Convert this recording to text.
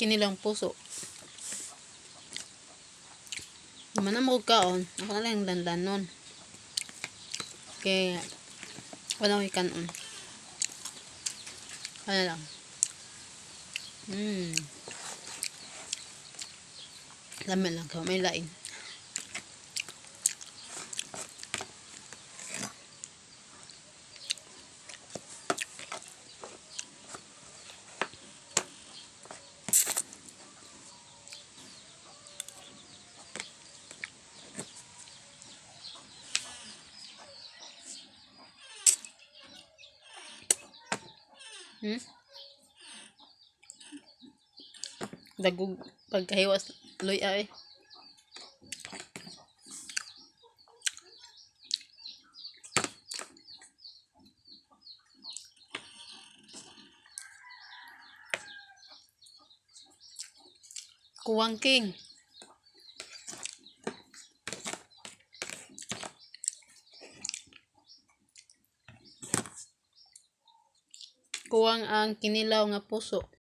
kinilang puso. Naman na mo kaon, ako na lang dandan nun. Kaya, wala ko ikanon. Ano lang. Laman lang ko, may lain. Dagog pagkahiwas loy ay. Kuwang king. Kuwang ang kinilaw nga puso.